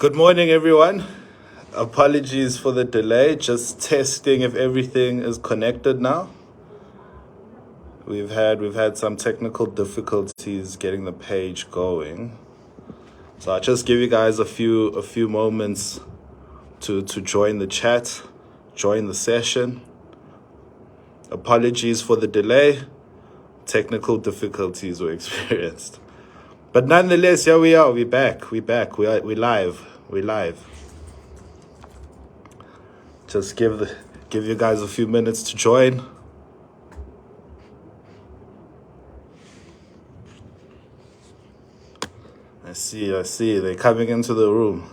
Good morning, everyone. Apologies for the delay. Just testing if everything is connected now. We've had some technical difficulties getting the page going. So I'll just give you guys a few moments to join the chat, join the session. Apologies for the delay. Technical difficulties were experienced. But nonetheless, here we are. We're back. We're live. We're live. Just give you guys a few minutes to join. I see. They're coming into the room.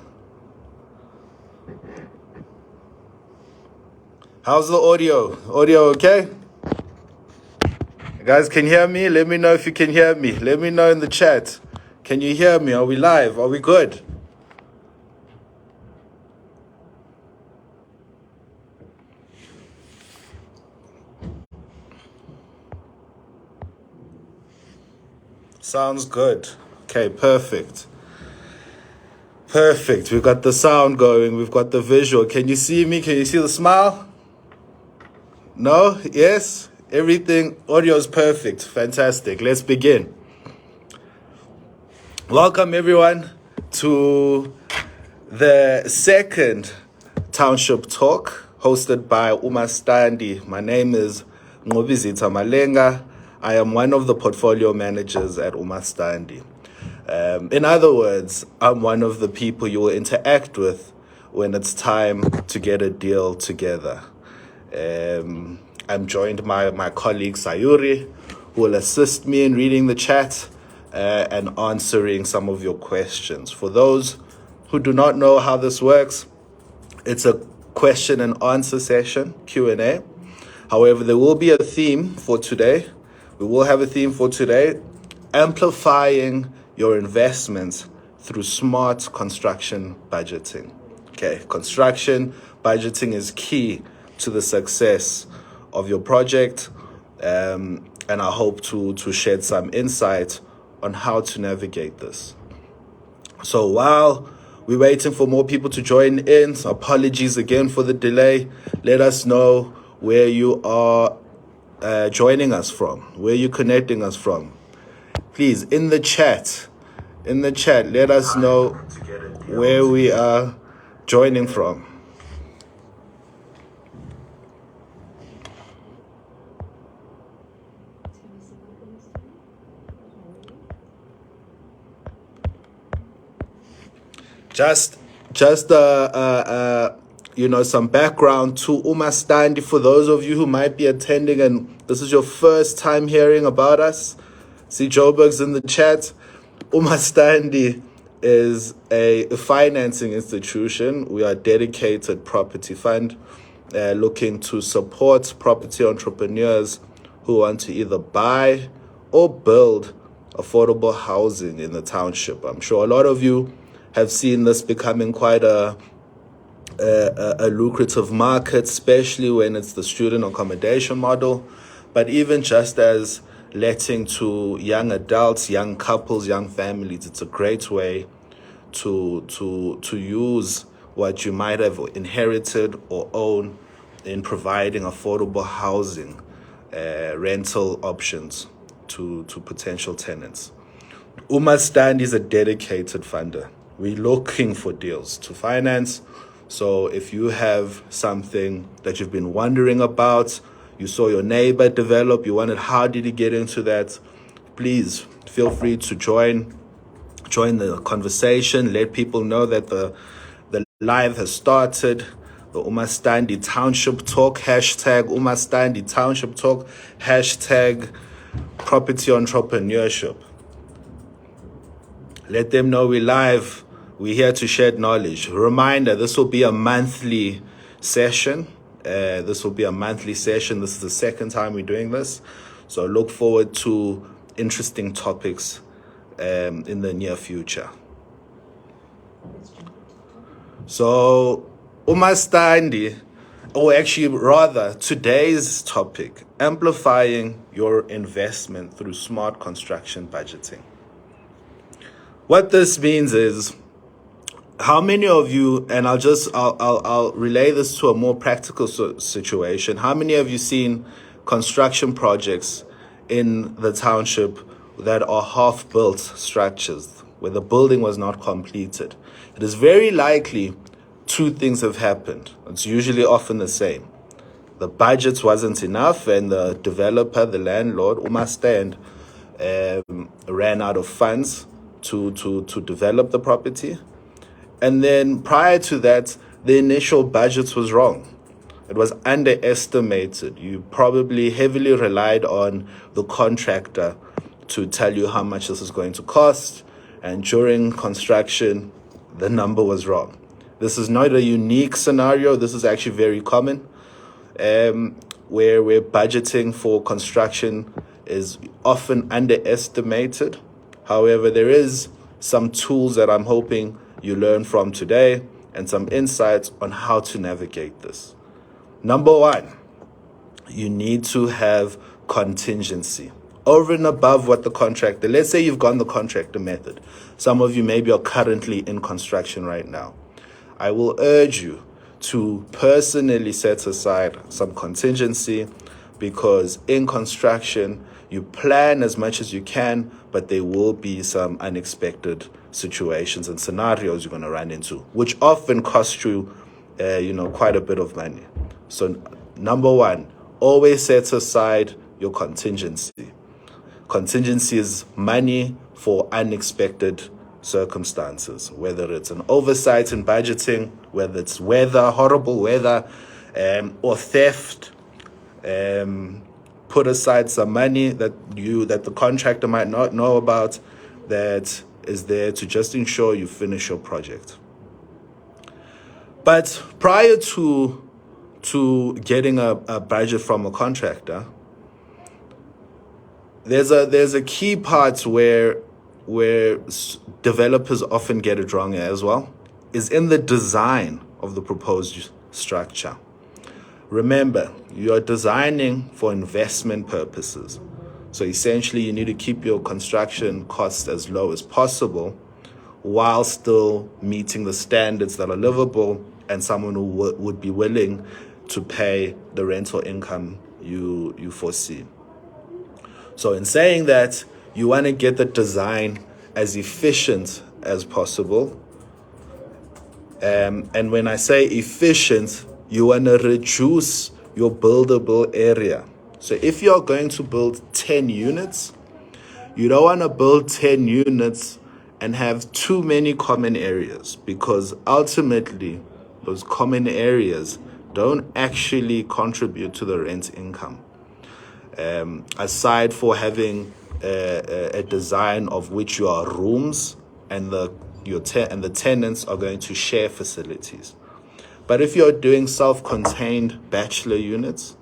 How's the audio? Audio okay? You guys can hear me? Let me know if you can hear me. Let me know in the chat. Can you hear me? Are we live? Are we good? Sounds good. Okay, perfect. Perfect. We've got the sound going. We've got the visual. Can you see me? Can you see the smile? No? Yes? Everything. Audio is perfect. Fantastic. Let's begin. Welcome, everyone, to the second Township Talk hosted by Umastandi. My name is Ngobizita Malenga. I am one of the portfolio managers at Umastandi. In other words, I'm one of the people you will interact with when it's time to get a deal together. I'm joined by my colleague Sayuri, who will assist me in reading the chat and answering some of your questions. For those who do not know how this works, it's a question and answer session, Q&A. However, there will be a theme for today. We will have a theme for today, amplifying your investments through smart construction budgeting. Okay, construction budgeting is key to the success of your project, and I hope to shed some insight on how to navigate this. So while we're waiting for more people to join in, so apologies again for the delay. Let us know where you are joining us from, where you're connecting us from. Please, in the chat, let us know where we are joining from. Just some background to Umastandi for those of you who might be attending and this is your first time hearing about us. See Joburg's in the chat. Umastandi is a financing institution. We are a dedicated property fund looking to support property entrepreneurs who want to either buy or build affordable housing in the township. I'm sure a lot of you have seen this becoming quite a lucrative market, especially when it's the student accommodation model. But even just as letting to young adults, young couples, young families, it's a great way to use what you might have inherited or own in providing affordable housing, rental options to potential tenants. Umastandi is a dedicated funder. We're looking for deals to finance. So if you have something that you've been wondering about, you saw your neighbor develop, you wondered how did he get into that, please feel free to join the conversation. Let people know that the live has started. The Umastandi Township Talk, hashtag Umastandi Township Talk, hashtag property entrepreneurship. Let them know we're live. We're here to share knowledge. Reminder, this will be a monthly session. This is the second time we're doing this. So look forward to interesting topics in the near future. So Umastandi, or actually rather today's topic, amplifying your investment through smart construction budgeting. What this means is How many of you, and I'll relay this to a more practical situation. How many of you seen construction projects in the township that are half-built structures where the building was not completed? It is very likely two things have happened. It's usually often the same. The budget wasn't enough, and the developer, the landlord, stand, ran out of funds to develop the property. And then prior to that, the initial budget was wrong. It was underestimated. You probably heavily relied on the contractor to tell you how much this is going to cost. And during construction, the number was wrong. This is not a unique scenario. This is actually very common, where budgeting for construction is often underestimated. However, there is some tools that I'm hoping you learn from today and some insights on how to navigate this. Number one, you need to have contingency over and above what the contractor, let's say you've gone the contractor method. Some of you maybe are currently in construction right now. I will urge you to personally set aside some contingency, because in construction, you plan as much as you can, but there will be some unexpected situations and scenarios you're going to run into, which often cost you, quite a bit of money. So number one, always set aside your contingency. Contingency is money for unexpected circumstances, whether it's an oversight in budgeting, whether it's weather, horrible weather, or theft. Put aside some money that the contractor might not know about, that is there to just ensure you finish your project. But prior to getting a budget from a contractor, there's a key part where developers often get it wrong as well, is in the design of the proposed structure. Remember, you are designing for investment purposes. So essentially, you need to keep your construction costs as low as possible while still meeting the standards that are livable and someone who would be willing to pay the rental income you foresee. So in saying that, you want to get the design as efficient as possible. And when I say efficient, you want to reduce your buildable area. So if you're going to build 10 units, you don't want to build 10 units and have too many common areas, because ultimately those common areas don't actually contribute to the rent income. Aside for having a design of which your rooms and the tenants are going to share facilities. But if you're doing self-contained bachelor units,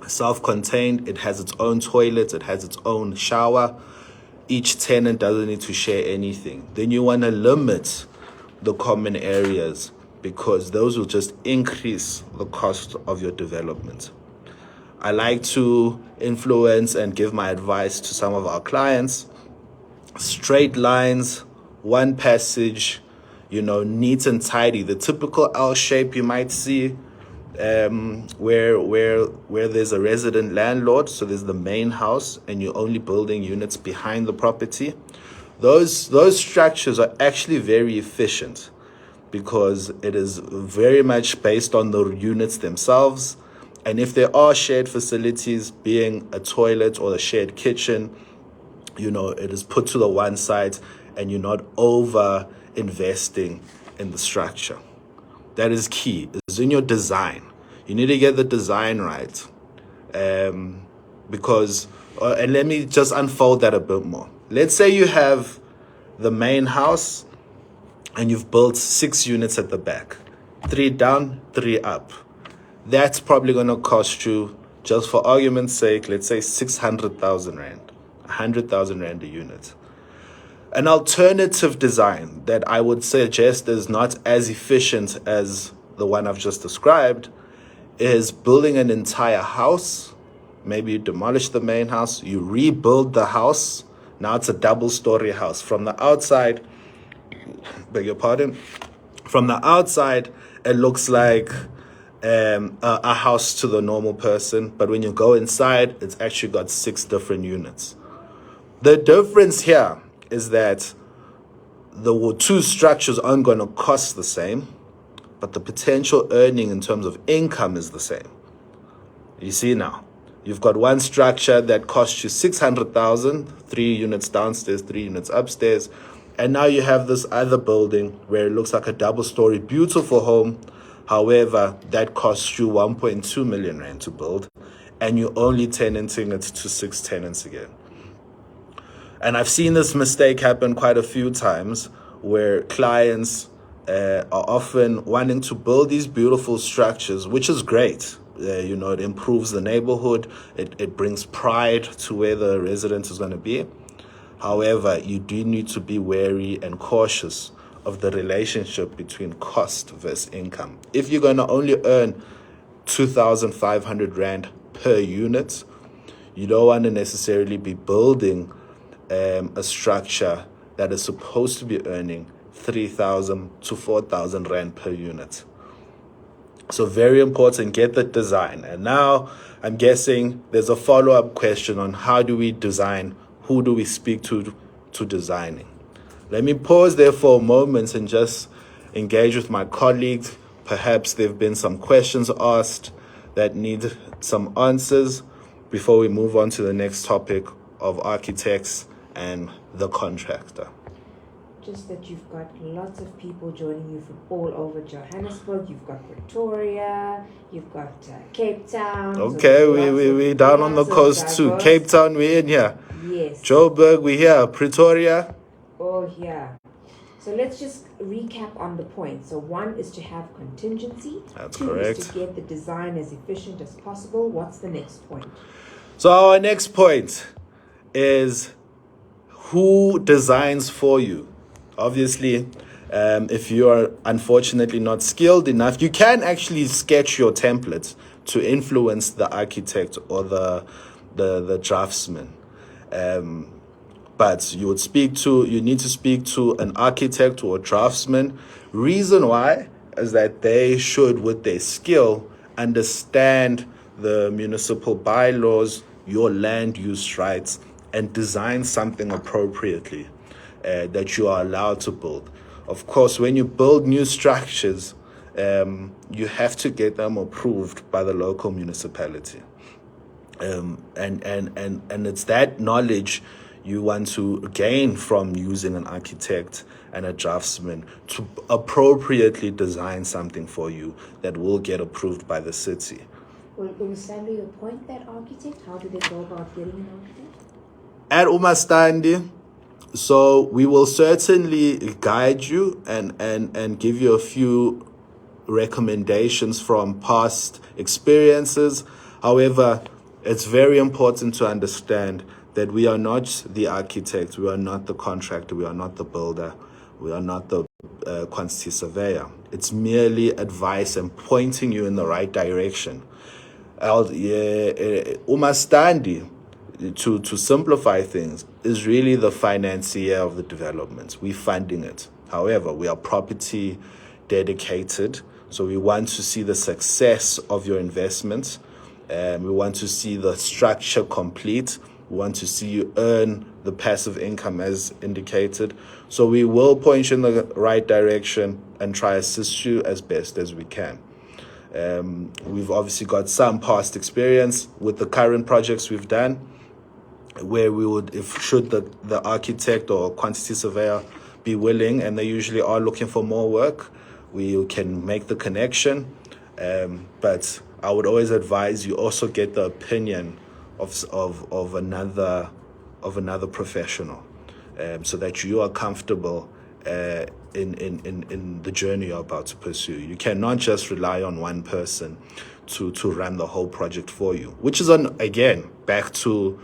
self-contained, it has its own toilet, it has its own shower, each tenant doesn't need to share anything, then you want to limit the common areas, because those will just increase the cost of your development. I like to influence and give my advice to some of our clients. Straight lines, one passage, neat and tidy. The typical L shape you might see, where there's a resident landlord, so there's the main house and you're only building units behind the property. Those structures are actually very efficient, because it is very much based on the units themselves. And if there are shared facilities, being a toilet or a shared kitchen, it is put to the one side and you're not over investing in the structure. That is key. It's in your design. You need to get the design right. Because, and let me just unfold that a bit more. Let's say you have the main house and you've built 6 units at the back, 3 down, 3 up. That's probably going to cost you, just for argument's sake, let's say 600,000 Rand, 100,000 Rand a unit. An alternative design that I would suggest is not as efficient as the one I've just described is building an entire house. Maybe you demolish the main house, you rebuild the house. Now it's a double-story house. From the outside, beg your pardon, From the outside, it looks like a house to the normal person, but when you go inside, it's actually got 6 different units. The difference here is that the 2 structures aren't going to cost the same, but the potential earning in terms of income is the same. You see now, you've got one structure that costs you 600,000, 3 units downstairs, 3 units upstairs, and now you have this other building where it looks like a double-story, beautiful home. However, that costs you 1.2 million rand to build, and you're only tenanting it to 6 tenants again. And I've seen this mistake happen quite a few times where clients are often wanting to build these beautiful structures, which is great. It improves the neighborhood. It brings pride to where the resident is going to be. However, you do need to be wary and cautious of the relationship between cost versus income. If you're going to only earn 2,500 Rand per unit, you don't want to necessarily be building a structure that is supposed to be earning 3,000 to 4,000 Rand per unit. So very important, get the design. And now I'm guessing there's a follow-up question on how do we design, who do we speak to designing. Let me pause there for a moment and just engage with my colleagues. Perhaps there have been some questions asked that need some answers before we move on to the next topic of architects and the contractor. Just that you've got lots of people joining you from all over Johannesburg. You've got Pretoria, you've got Cape Town. Okay, so we down on the coast too. Cape Town, we're in here. Yes. Joburg, we're here. Pretoria. Oh, yeah. So let's just recap on the points. So 1 is to have contingency. That's 2 correct. is to get the design as efficient as possible. What's the next point? So our next point is who designs for you. Obviously, if you are unfortunately not skilled enough, you can actually sketch your templates to influence the architect or the draftsman. But you need to speak to an architect or a draftsman. Reason why is that they should, with their skill, understand the municipal bylaws, your land use rights, and design something appropriately that you are allowed to build. Of course, when you build new structures, you have to get them approved by the local municipality. And it's that knowledge you want to gain from using an architect and a draftsman to appropriately design something for you that will get approved by the city. Will Stanley appoint that architect? How do they go about getting an architect? At Umastandi, so we will certainly guide you and give you a few recommendations from past experiences. However, it's very important to understand that we are not the architect, we are not the contractor, we are not the builder, we are not the quantity surveyor. It's merely advice and pointing you in the right direction. Umastandi, to simplify things, is really the financier of the development. We're funding it. However, we are property dedicated, so we want to see the success of your investment. We want to see the structure complete. We want to see you earn the passive income as indicated. So we will point you in the right direction and try to assist you as best as we can. We've obviously got some past experience with the current projects we've done, where we would, should the architect or quantity surveyor be willing, and they usually are looking for more work, we can make the connection. But I would always advise you also get the opinion of another professional, so that you are comfortable in the journey you're about to pursue. You cannot just rely on one person to run the whole project for you, which is again back to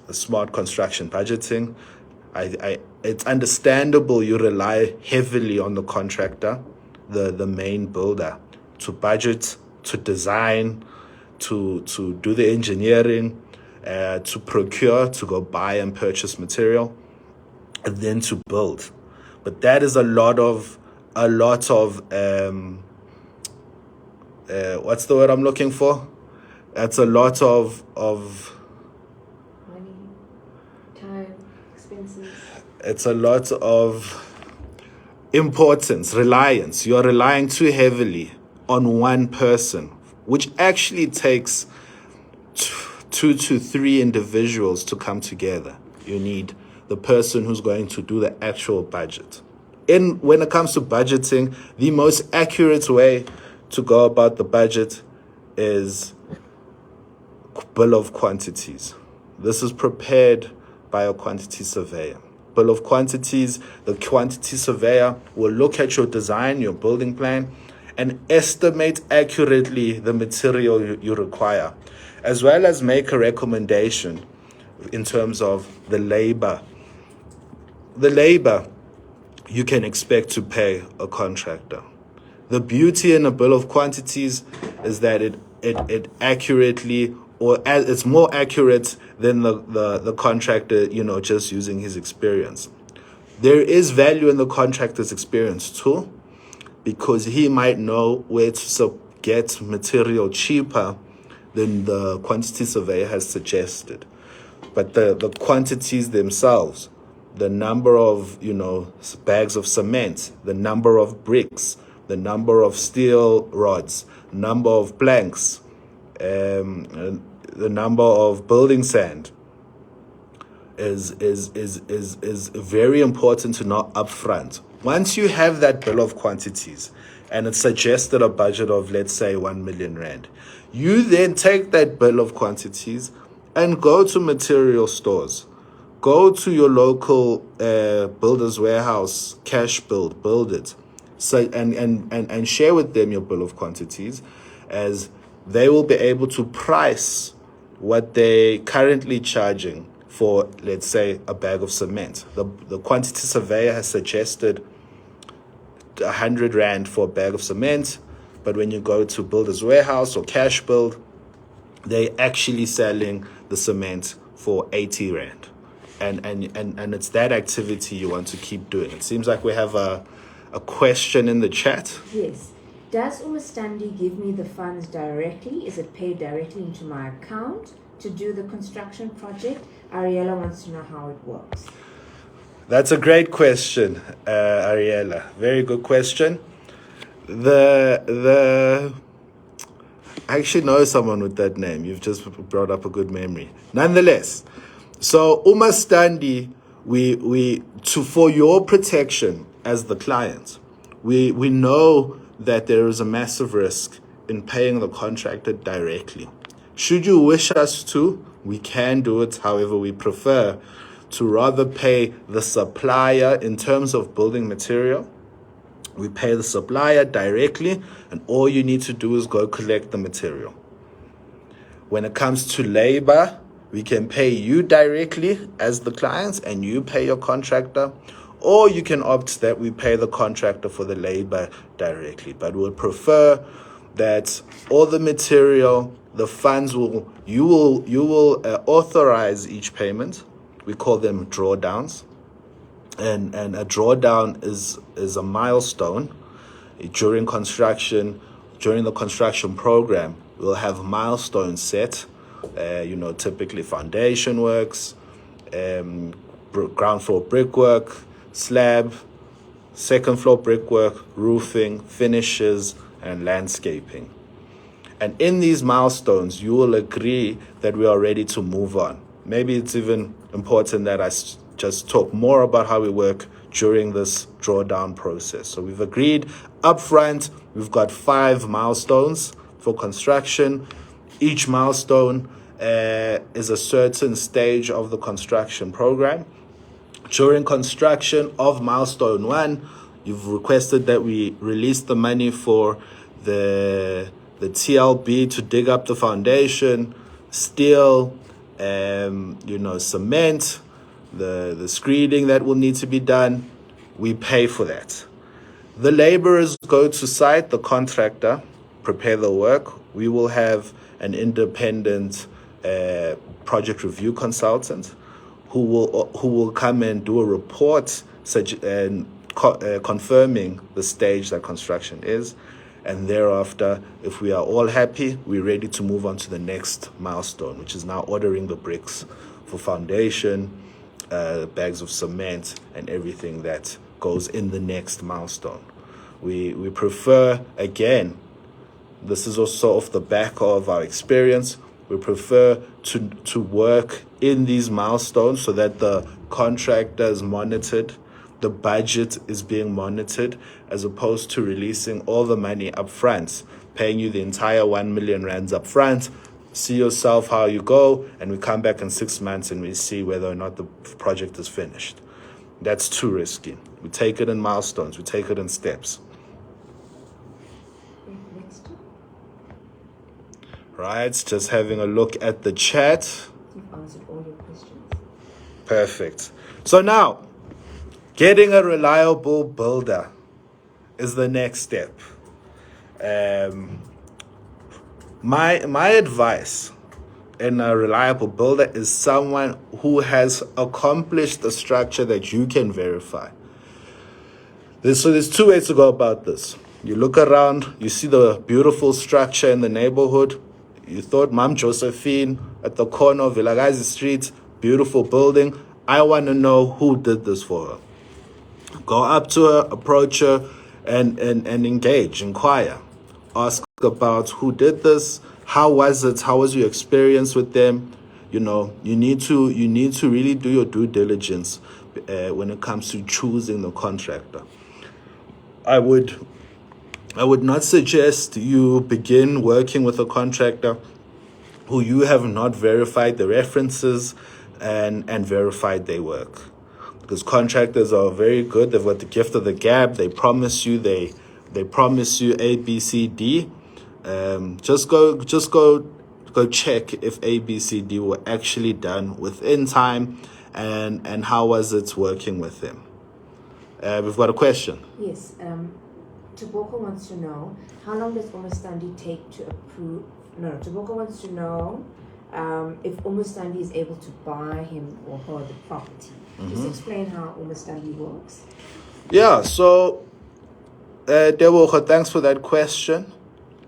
smart construction budgeting. It's understandable you rely heavily on the contractor, the main builder, to budget, to design, to do the engineering, to procure, to go buy and purchase material, and then to build. But that is a lot of a lot of what's the word I'm looking for? That's a lot of Money, time, expenses. it's a lot of importance, reliance. You're relying too heavily on one person, which actually takes 2 to 3 individuals to come together. You need the person who's going to do the actual budget. When it comes to budgeting, the most accurate way to go about the budget is bill of quantities. This is prepared by a quantity surveyor. Bill of quantities, the quantity surveyor will look at your design, your building plan, and estimate accurately the material you require, as well as make a recommendation in terms of the labor. The labor you can expect to pay a contractor. The beauty in a bill of quantities is that it accurately, or it's more accurate than the contractor, just using his experience. There is value in the contractor's experience too, because he might know where to get material cheaper than the quantity surveyor has suggested. But the quantities themselves, the number of bags of cement, the number of bricks, the number of steel rods, number of planks, the number of building sand is very important to know upfront. Once you have that bill of quantities and it suggested a budget of, let's say, 1 million rand, you then take that bill of quantities and go to material stores. Go to your local builder's warehouse, cash build it. So and share with them your bill of quantities, as they will be able to price what they currently charging for, let's say, a bag of cement. The quantity surveyor has suggested 100 rand for a bag of cement, but when you go to builder's warehouse or cash build, they actually selling the cement for 80 rand. And it's that activity you want to keep doing. It seems like we have a question in the chat. Yes. Does Umastandi give me the funds directly? Is it paid directly into my account to do the construction project? Ariella wants to know how it works. That's a great question, Ariella. Very good question. I actually know someone with that name. You've just brought up a good memory. Nonetheless, so Umastandi, for your protection as the client, we know that there is a massive risk in paying the contractor directly. Should you wish us to, we can do it. However, we prefer to rather pay the supplier in terms of building material. We pay the supplier directly, and all you need to do is go collect the material. When it comes to labor, we can pay you directly as the clients and you pay your contractor, or you can opt that we pay the contractor for the labor directly. But we'll prefer that all the material, the funds you will authorize each payment. We call them drawdowns. And a drawdown is a milestone during construction. During the construction program, we'll have milestones set. Typically foundation works, ground floor brickwork, slab, second floor brickwork, roofing, finishes, and landscaping. And in these milestones, you will agree that we are ready to move on. Maybe it's even important that I just talk more about how we work during this drawdown process. So we've agreed upfront, we've got 5 milestones for construction. Each milestone is a certain stage of the construction program. During construction of milestone 1, you've requested that we release the money for the TLB to dig up the foundation, steel, cement, the screeding that will need to be done. We pay for that. The laborers go to site, the contractor prepare the work. We will have an independent project review consultant who will come and do a report and confirming the stage that construction is. And thereafter, if we are all happy, we're ready to move on to the next milestone, which is now ordering the bricks for foundation, bags of cement, and everything that goes in the next milestone. We prefer, again, this is also off the back of our experience, we prefer to work in these milestones so that the contractor is monitored, the budget is being monitored, as opposed to releasing all the money up front, paying you the entire 1 million rands up front, see yourself how you go, and we come back in 6 months and we see whether or not the project is finished. That's too risky. We take it in milestones, we take it in steps. Next. Right, just having a look at the chat. You've answered all your questions. Perfect. So now, getting a reliable builder is the next step. My advice in a reliable builder is someone who has accomplished a structure that you can verify. So there's two ways to go about this. You look around, you see the beautiful structure in the neighborhood. You thought Mom Josephine at the corner of Vilagazi Street, beautiful building. I want to know who did this for her. Go up to her, approach her, and engage, inquire. Ask about who did this, how was it, how was your experience with them. You know, you need to really do your due diligence when it comes to choosing the contractor. I would not suggest you begin working with a contractor who you have not verified the references and verified their work. Because contractors are very good. They've got the gift of the gab. They promise you they promise you A, B, C, D. Just go check if A, B, C, D were actually done within time, and how was it working with them. We've got a question. Yes. Toboko wants to know, how long does Umastandi take to approve? No, Toboko wants to know if Umastandi is able to buy him or her the property. Just explain how Umastandi works. Yeah, so Deboho, thanks for that question.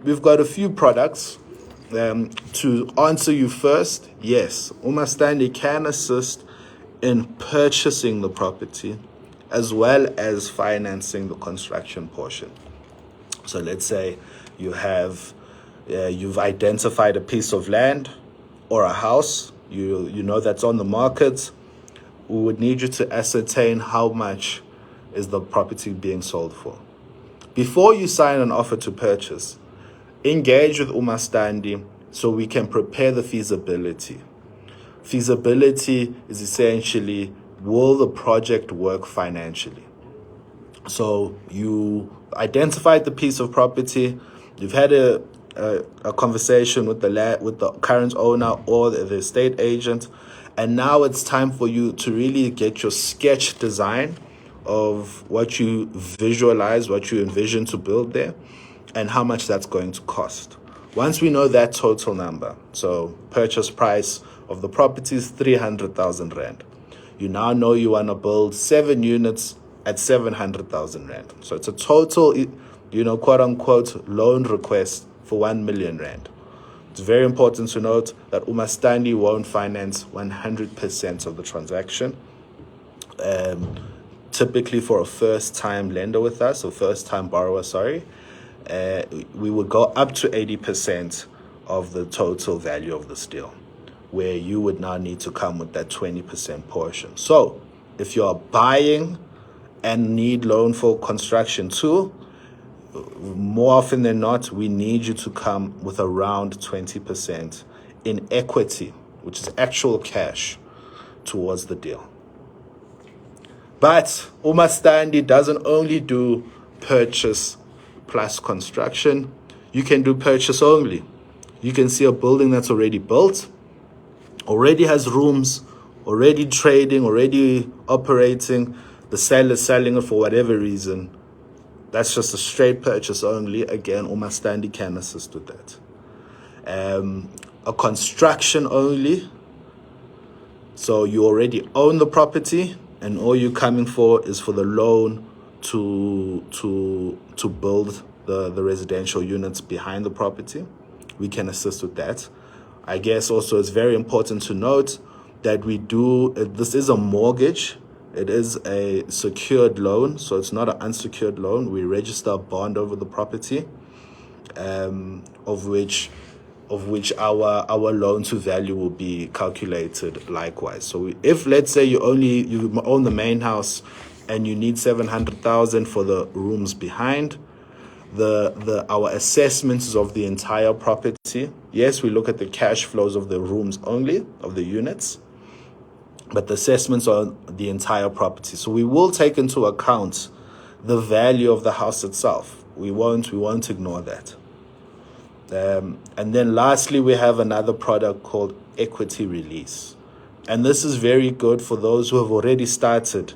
We've got a few products. To answer you first, yes, Umastandi can assist in purchasing the property as well as financing the construction portion. So let's say you've identified a piece of land or a house, you know that's on the market. We would need you to ascertain how much is the property being sold for. Before you sign an offer to purchase, engage with Umastandi so we can prepare the feasibility. Feasibility is essentially, will the project work financially? So you identified the piece of property, you've had a conversation with the current owner or the estate agent, and now it's time for you to really get your sketch design of what you visualize, what you envision to build there, and how much that's going to cost. Once we know that total number, so purchase price of the property is 300,000 Rand. You now know you want to build 7 units at 700,000 Rand. So it's a total, quote unquote, loan request for 1 million Rand. It's very important to note that Umastandi won't finance 100% of the transaction. Typically for a first-time lender with us, or first-time borrower, we would go up to 80% of the total value of this deal, where you would now need to come with that 20% portion. So if you're buying and need loan for construction too, more often than not, we need you to come with around 20% in equity, which is actual cash, towards the deal. But Umastandi doesn't only do purchase plus construction. You can do purchase only. You can see a building that's already built, already has rooms, already trading, already operating. The seller's selling it for whatever reason. That's just a straight purchase only. Again, Umastandi can assist with that. A construction only. So you already own the property, and all you're coming for is for the loan to build the residential units behind the property, we can assist with that. I guess also it's very important to note that this is a mortgage. It is a secured loan, so it's not an unsecured loan. We register a bond over the property, of which our loan to value will be calculated likewise. So if, let's say, you own the main house and you need 700,000 for the rooms behind, our assessment is of the entire property. Yes, we look at the cash flows of the rooms only, of the units, but the assessments are the entire property. So we will take into account the value of the house itself. We won't ignore that. And then lastly, we have another product called equity release. And this is very good for those who have already started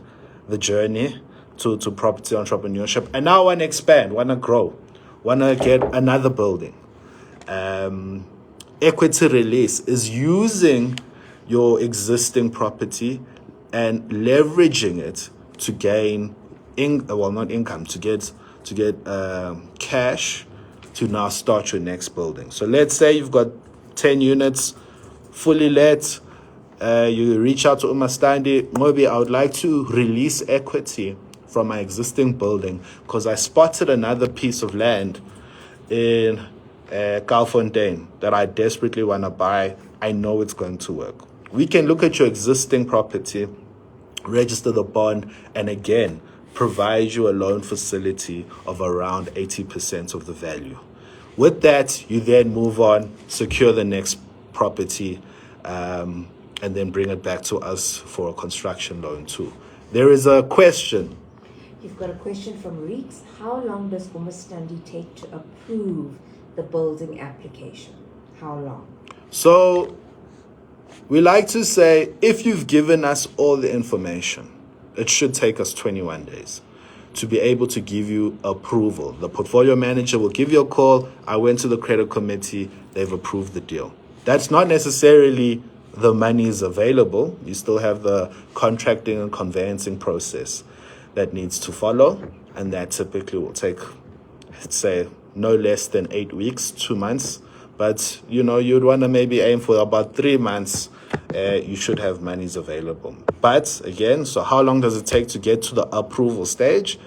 the journey to property entrepreneurship and now want to expand, want to grow, want to get another building. Equity release is using your existing property and leveraging it to gain to get cash to now start your next building. So let's say you've got 10 units fully let. You reach out to Umastandi, maybe I would like to release equity from my existing building because I spotted another piece of land in Kaalfontein that I desperately want to buy. I know it's going to work. We can look at your existing property, register the bond, and again, provide you a loan facility of around 80% of the value. With that, you then move on, secure the next property, and then bring it back to us for a construction loan too. There is a question. You've got a question from Reeks. How long does Umastandi take to approve the building application? How long? So we like to say, if you've given us all the information, it should take us 21 days to be able to give you approval. The portfolio manager will give you a call. I went to the credit committee. They've approved the deal. That's not necessarily the money is available. You still have the contracting and conveyancing process that needs to follow. And that typically will take, let's say, no less than 8 weeks, 2 months. But, you'd want to maybe aim for about 3 months. You should have monies available. But again, so how long does it take to get to the approval stage?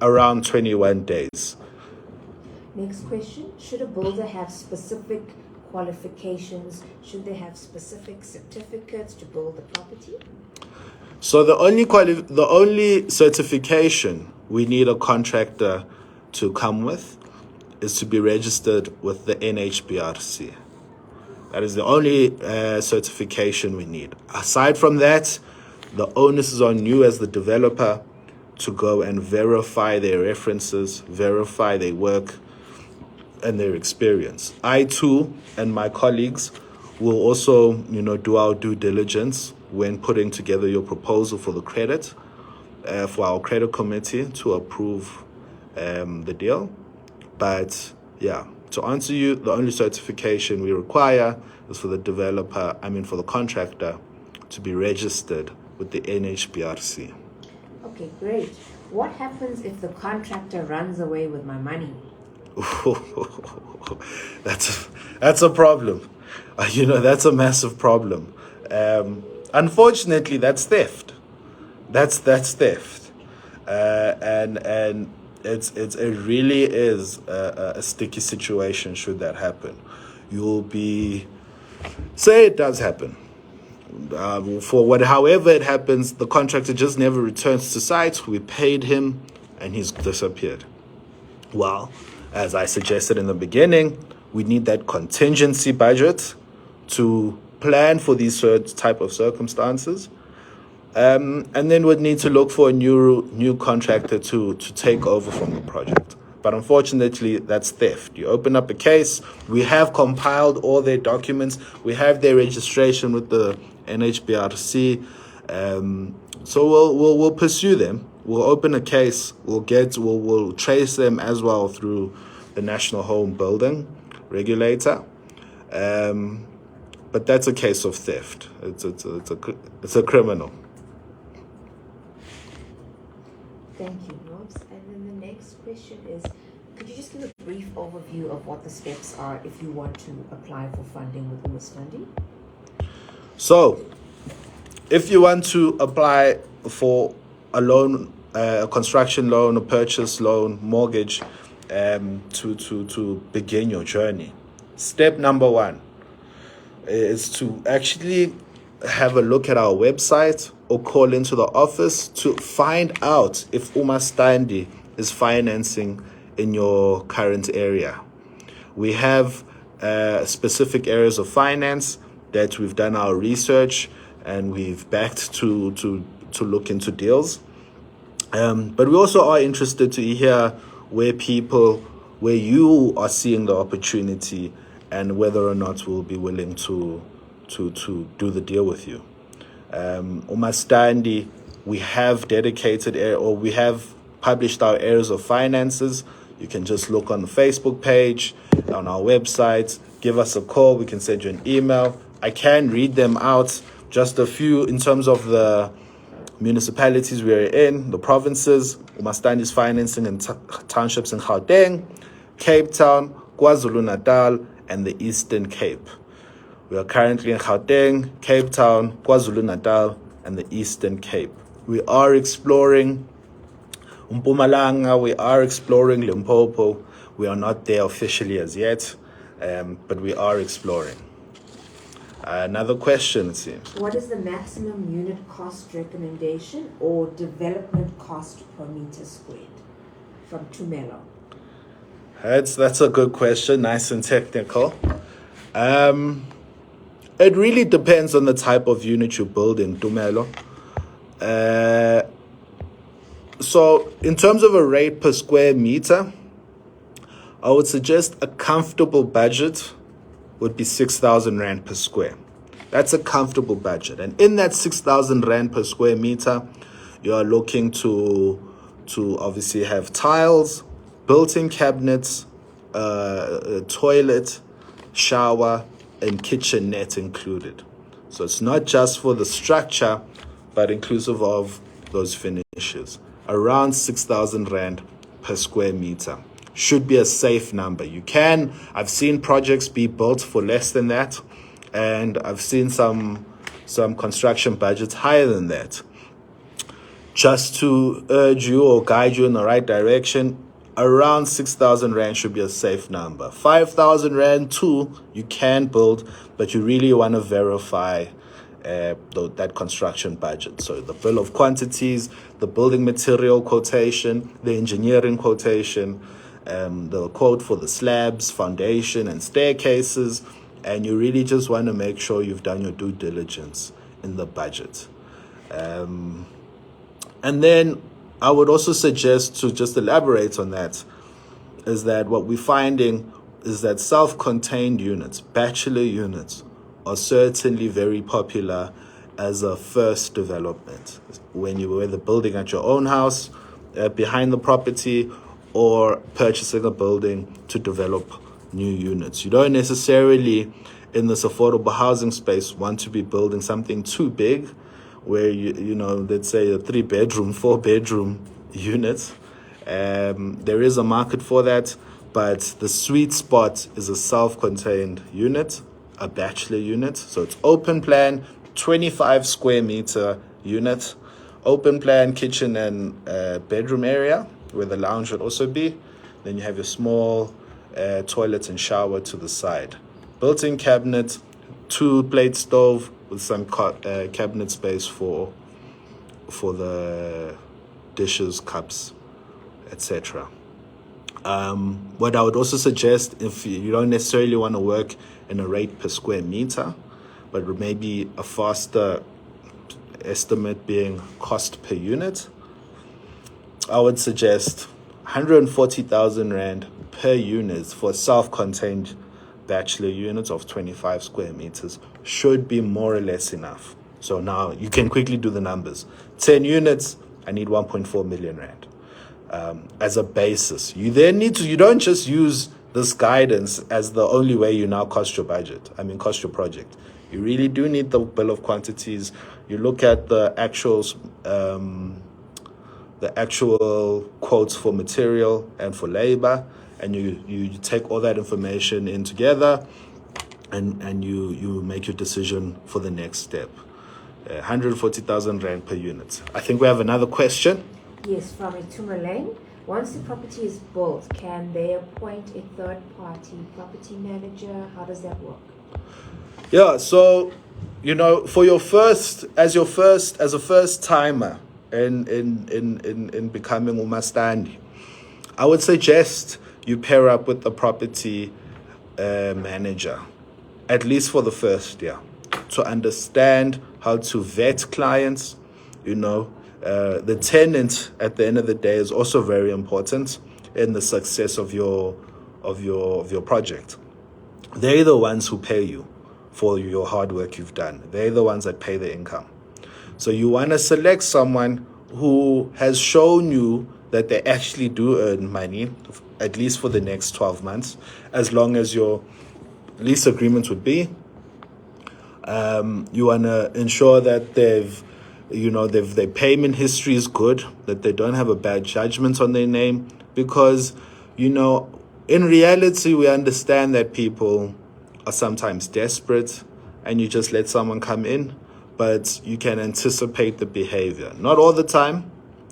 Around 21 days. Next question. Should a builder have specific qualifications? Should they have specific certificates to build the property? So the only certification we need a contractor to come with is to be registered with the NHBRC. That is the only certification we need. Aside from that, the onus is on you as the developer to go and verify their references, verify their work and their experience. I too and my colleagues will also, do our due diligence when putting together your proposal for the credit, for our credit committee to approve the deal. But yeah, to answer you, the only certification we require is for the contractor to be registered with the NHBRC. Okay, great. What happens if the contractor runs away with my money? That's a problem. That's a massive problem. Unfortunately, that's theft. That's theft. And it really is a sticky situation should that happen. Say it does happen. However it happens, the contractor just never returns to site. We paid him and he's disappeared. Well, as I suggested in the beginning, we need that contingency budget to plan for these type of circumstances. And then we'd need to look for a new contractor to take over from the project. But unfortunately, that's theft. You open up a case. We have compiled all their documents. We have their registration with the NHBRC. So we'll pursue them. We'll open a case. We'll trace them as well through the National Home Building Regulator. But that's a case of theft. It's a criminal. Thank you, Robs. question is, could you just give a brief overview of what the steps are if you want to apply for funding with Umastandi? So, if you want to apply for a loan, a construction loan, a purchase loan, mortgage, to begin your journey, step number one is to actually have a look at our website or call into the office to find out if Umastandi is financing in your current area. We have specific areas of finance that we've done our research and we've backed to look into deals. But we also are interested to hear where you are seeing the opportunity and whether or not we'll be willing to do the deal with you. Umastandi, we have we have published our areas of finances. You can just look on the Facebook page, on our website, give us a call, we can send you an email. I can read them out, just a few in terms of the municipalities we are in, the provinces. Umastandi is financing in townships in Gauteng, Cape Town, KwaZulu-Natal, and the Eastern Cape. We are currently in Gauteng, Cape Town, KwaZulu-Natal, and the Eastern Cape. We are exploring Mpumalanga, we are exploring Limpopo. We are not there officially as yet, but we are exploring. Another question, it seems. What is the maximum unit cost recommendation or development cost per meter squared from Tumelo? That's a good question, nice and technical. It really depends on the type of unit you're building, Tumelo. So in terms of a rate per square meter, I would suggest a comfortable budget would be 6,000 Rand per square. That's a comfortable budget. And in that 6,000 Rand per square meter, you are looking to obviously have tiles, built-in cabinets, toilet, shower, and kitchenette included. So it's not just for the structure, but inclusive of those finishes. Around 6,000 Rand per square meter should be a safe number. I've seen projects be built for less than that, and I've seen some construction budgets higher than that. Just to urge you or guide you in the right direction, around 6,000 Rand should be a safe number. 5,000 Rand too, you can build, but you really want to verify that construction budget. So the bill of quantities, the building material quotation, the engineering quotation, the quote for the slabs, foundation, and staircases. And you really just want to make sure you've done your due diligence in the budget. And then I would also suggest to just elaborate on that, is that what we're finding is that self-contained units, bachelor units, are certainly very popular as a first development. When you were either building at your own house, behind the property, or purchasing a building to develop new units. You don't necessarily, in this affordable housing space, want to be building something too big, where let's say a 3-bedroom, 4-bedroom unit. There is a market for that, but the sweet spot is a self-contained unit, a bachelor unit. So it's open plan, 25 square meter unit, open plan kitchen and bedroom area where the lounge would also be. Then you have your small toilet and shower to the side. Built-in cabinet, 2-plate stove with some cabinet space for the dishes, cups, etc. What I would also suggest, if you don't necessarily want to work in a rate per square meter, but maybe a faster estimate being cost per unit, I would suggest 140,000 Rand per unit for self-contained bachelor units of 25 square meters should be more or less enough. So now you can quickly do the numbers. 10 units, I need 1.4 million Rand as a basis. You don't just use this guidance as the only way you now cost your project. You really do need the bill of quantities. You look at the actual the actual quotes for material and for labor, and you take all that information in together, and you make your decision for the next step. 140,000 rand per unit. I think we have another question. Yes, from Itumeleng. Once the property is built, can they appoint a third-party property manager? How does that work? Yeah, so for your first, as a first timer in becoming umastandi, I would suggest you pair up with the property manager, at least for the first year, to understand how to vet clients. The tenant at the end of the day is also very important in the success of your project. They're the ones who pay you for your hard work you've done. They're the ones that pay the income. So you want to select someone who has shown you that they actually do earn money, at least for the next 12 months, as long as your lease agreement would be. You want to ensure that their payment history is good, that they don't have a bad judgment on their name, because, in reality, we understand that people are sometimes desperate and you just let someone come in, but you can anticipate the behavior. Not all the time,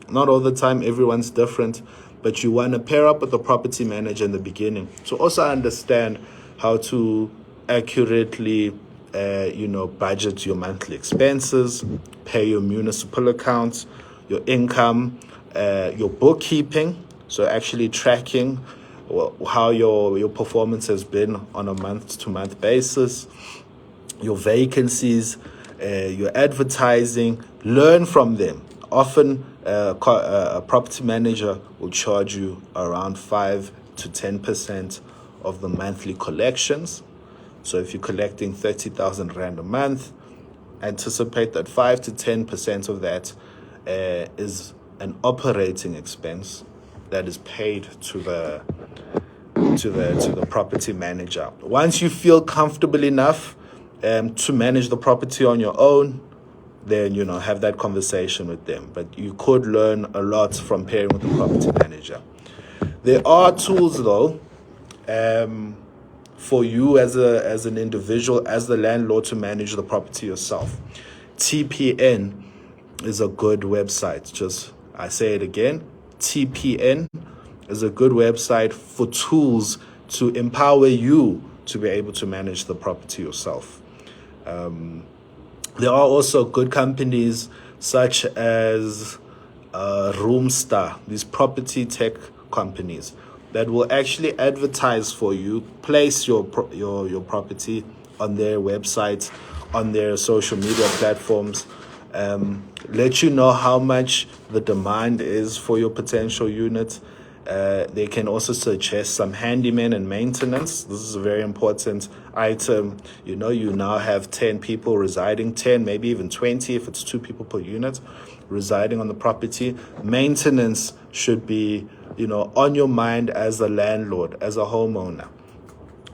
everyone's different, but you want to pair up with the property manager in the beginning to also understand how to accurately budget your monthly expenses, pay your municipal accounts, your income, your bookkeeping, so actually tracking how your performance has been on a month-to-month basis, your vacancies, your advertising. Learn from them. Often a property manager will charge you around 5 to 10% of the monthly collections. So if you're collecting 30,000 rand a month, anticipate that 5 to 10% of that is an operating expense that is paid to the property manager. Once you feel comfortable enough to manage the property on your own, then have that conversation with them. But you could learn a lot from pairing with the property manager. There are tools though, for you as an individual, as the landlord, to manage the property yourself. TPN is a good website. I say it again, TPN is a good website for tools to empower you to be able to manage the property yourself. There are also good companies such as Roomstar, these property tech companies that will actually advertise for you, place your property on their websites, on their social media platforms, let you know how much the demand is for your potential unit. They can also suggest some handyman and maintenance. This is a very important item. You now have 10 people residing, 10, maybe even 20 if it's 2 people per unit residing on the property. Maintenance should be, on your mind as a landlord, as a homeowner.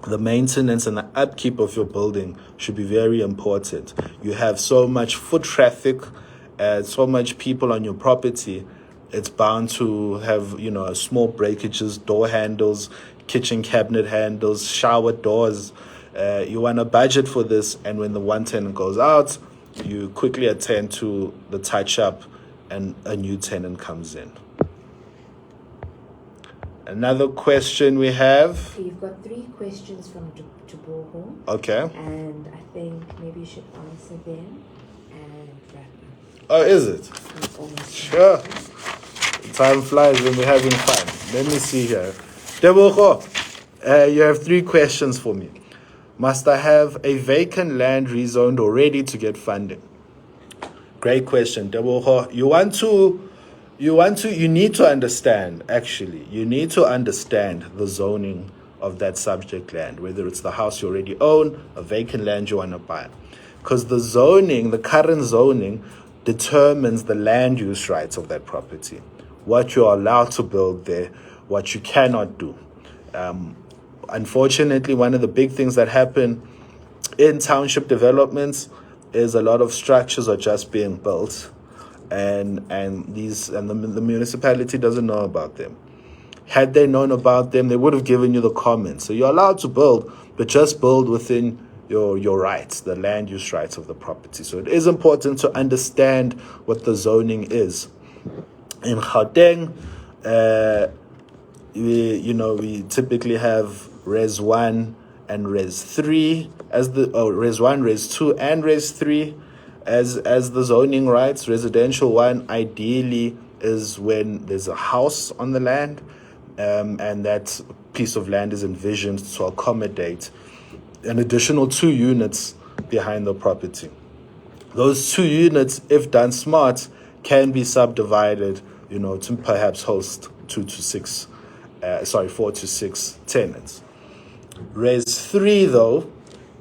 The maintenance and the upkeep of your building should be very important. You have so much foot traffic, so much people on your property. It's bound to have, small breakages, door handles, kitchen cabinet handles, shower doors. You want to budget for this, and when the one tenant goes out, you quickly attend to the touch-up and a new tenant comes in. Another question we have. Okay, you've got 3 questions from Jaboho. Okay. And I think maybe you should answer them and wrap up. Oh, is it? Sure. Time flies when we're having fun. Let me see here. Jaboho, you have 3 questions for me. Must I have a vacant land rezoned already to get funding? Great question, Jaboho. You need to understand the zoning of that subject land, whether it's the house you already own, a vacant land you want to buy. Because the current zoning determines the land use rights of that property, what you're allowed to build there, what you cannot do. Unfortunately, one of the big things that happen in township developments is a lot of structures are just being built and the municipality doesn't know about them. Had they known about them, they would have given you the comments. So you're allowed to build, but just build within your rights, the land use rights of the property. So it is important to understand what the zoning is. In Gauteng, we typically have Res 1 and Res 3 as Res 1, Res 2, and Res 3 as the zoning rights. Residential 1 ideally is when there's a house on the land, and that piece of land is envisioned to accommodate an additional 2 units behind the property. Those 2 units, if done smart, can be subdivided, to perhaps host 4 to 6 tenants. Res 3, though,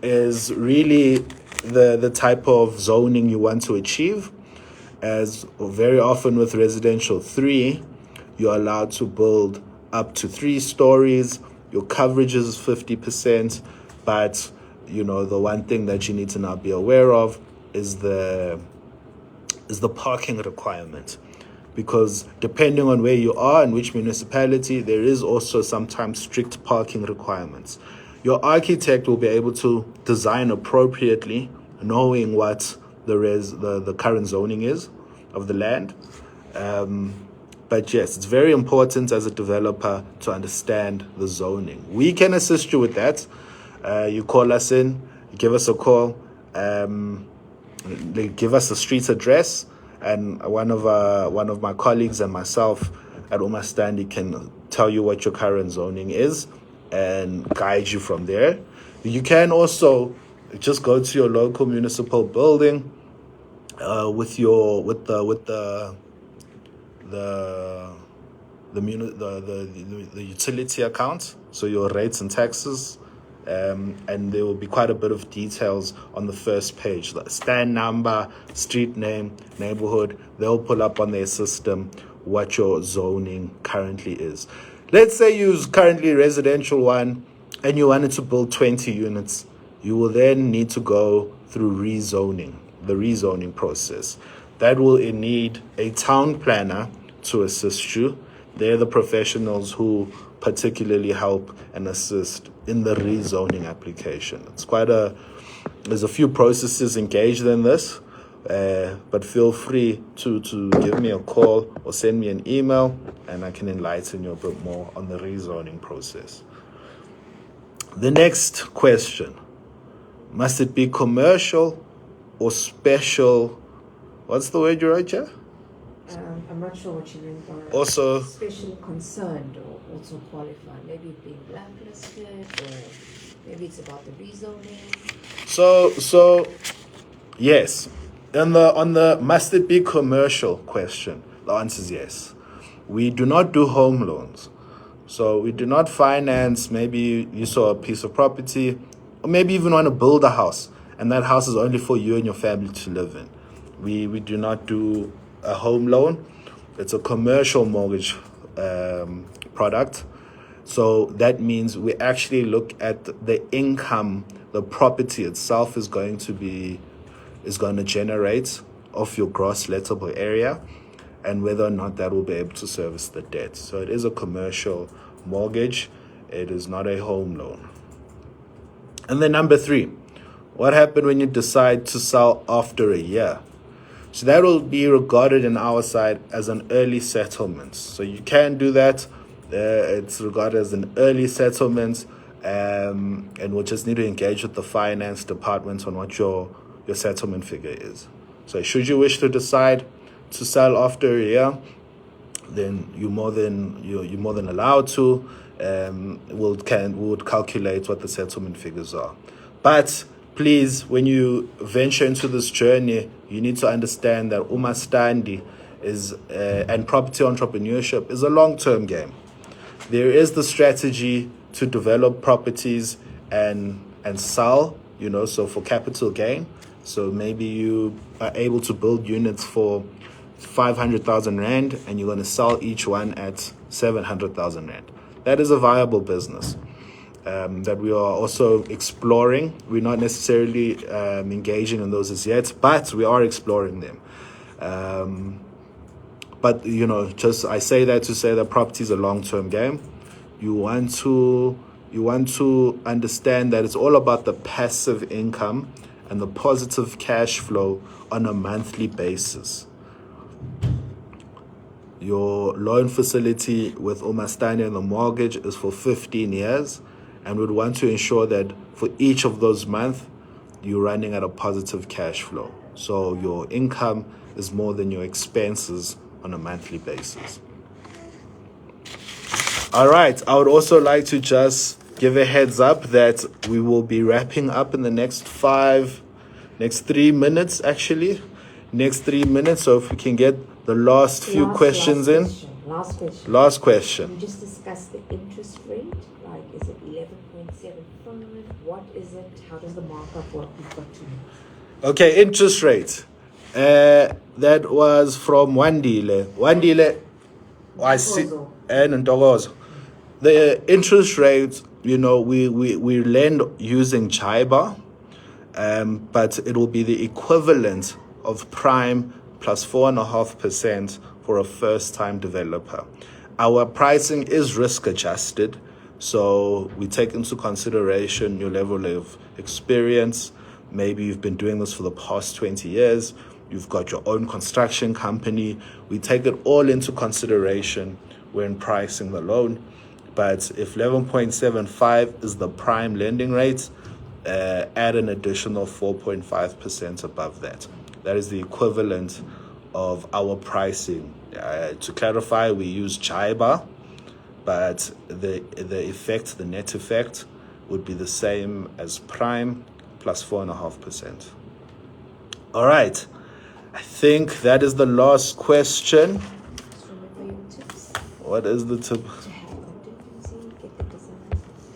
is really the type of zoning you want to achieve, as very often with residential 3, you're allowed to build up to 3 stories. Your coverage is 50%, but the one thing that you need to now be aware of is the parking requirement, because depending on where you are and which municipality, there is also sometimes strict parking requirements. Your architect will be able to design appropriately, knowing what the current zoning is of the land. But yes, it's very important as a developer to understand the zoning. We can assist you with that. You call us in, give us a call, give us the street address, and one of my colleagues and myself at Umastandi can tell you what your current zoning is and guide you from there. You can also just go to your local municipal building with the utility account, so your rates and taxes, and there will be quite a bit of details on the first page, like stand number, street name, neighborhood. They'll pull up on their system what your zoning currently is. Let's say you use currently residential 1 and you wanted to build 20 units. You will then need to go through the rezoning process. That will need a town planner to assist you. They're the professionals who particularly help and assist in the rezoning application. There's a few processes engaged in this, but feel free to give me a call or send me an email, and I can enlighten you a bit more on the rezoning process. The next question: must it be commercial or special? What's the word you wrote here? I'm not sure what you mean by also special concerned or also qualified. Maybe being blacklisted, or maybe it's about the rezoning. So yes. On the must it be commercial question, the answer is yes. We do not do home loans. So we do not finance, maybe you saw a piece of property, or maybe even want to build a house, and that house is only for you and your family to live in. We do not do a home loan. It's a commercial mortgage product. So that means we actually look at the income the property itself is going to generate off your gross lettable area, and whether or not that will be able to service the debt. So it is a commercial mortgage. It is not a home loan. And then number 3, what happened when you decide to sell after a year? So that will be regarded in our side as an early settlement. So you can do that. It's regarded as an early settlement, and we'll just need to engage with the finance department on what your settlement figure is. So should you wish to decide to sell after a year, then you're more than allowed to. We'll calculate what the settlement figures are. But please, when you venture into this journey, you need to understand that Umastandi and property entrepreneurship is a long-term game. There is the strategy to develop properties and sell, so for capital gain. So maybe you are able to build units for 500,000 Rand and you're going to sell each one at 700,000 Rand. That is a viable business that we are also exploring. We're not necessarily engaging in those as yet, but we are exploring them. But just I say that to say that property is a long-term game. You want to understand that it's all about the passive income and the positive cash flow on a monthly basis. Your loan facility with Umastani and the mortgage is for 15 years, and we'd want to ensure that for each of those months, you're running at a positive cash flow. So your income is more than your expenses on a monthly basis. All right, I would also like to just give a heads up that we will be wrapping up in the next 3 minutes, actually. Next 3 minutes, so if we can get the last few questions in. Last question. We just discussed the interest rate. Like, is it 11.75? What is it? How does the markup work? We've got to know. Okay, interest rate. That was from Wandile. I see. And Ntokozo. The interest rate, we lend using JIBAR, but it will be the equivalent of prime plus 4.5% for a first-time developer. Our pricing is risk adjusted, so we take into consideration your level of experience. Maybe you've been doing this for the past 20 years. You've got your own construction company. We take it all into consideration when pricing the loan. But if 11.75 is the prime lending rate, add an additional 4.5% above that. That is the equivalent of our pricing. To clarify, we use JIBAR, but the net effect would be the same as prime plus 4.5%. All right. I think that is the last question. What is the tip?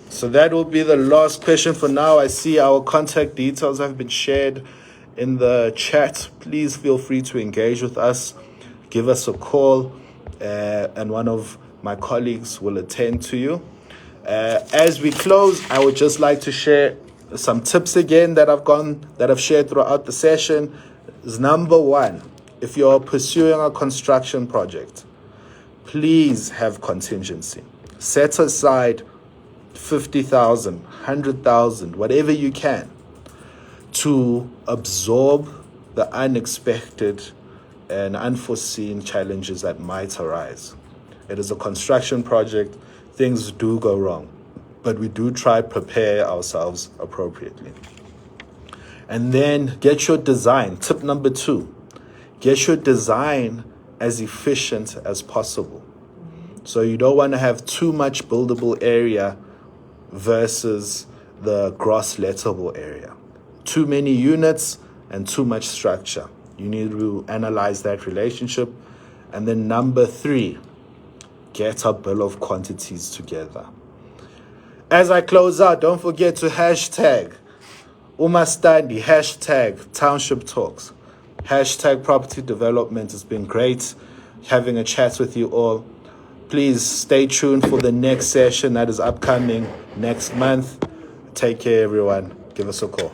So that will be the last question for now. I see our contact details have been shared in the chat. Please feel free to engage with us. Give us a call, and one of my colleagues will attend to you. As we close, I would just like to share some tips again that I've shared throughout the session. Is number one, if you're pursuing a construction project, please have contingency. Set aside 50,000, 100,000, whatever you can, to absorb the unexpected and unforeseen challenges that might arise. It is a construction project. Things do go wrong, but we do try to prepare ourselves appropriately. And then get your design. Tip number 2, get your design as efficient as possible. So you don't want to have too much buildable area versus the gross lettable area. Too many units and too much structure. You need to analyze that relationship. And then number 3, get a bill of quantities together. As I close out, don't forget to hashtag Umastandi, hashtag Township Talks, hashtag Property Development. It's been great having a chat with you all. Please stay tuned for the next session that is upcoming next month. Take care, everyone. Give us a call.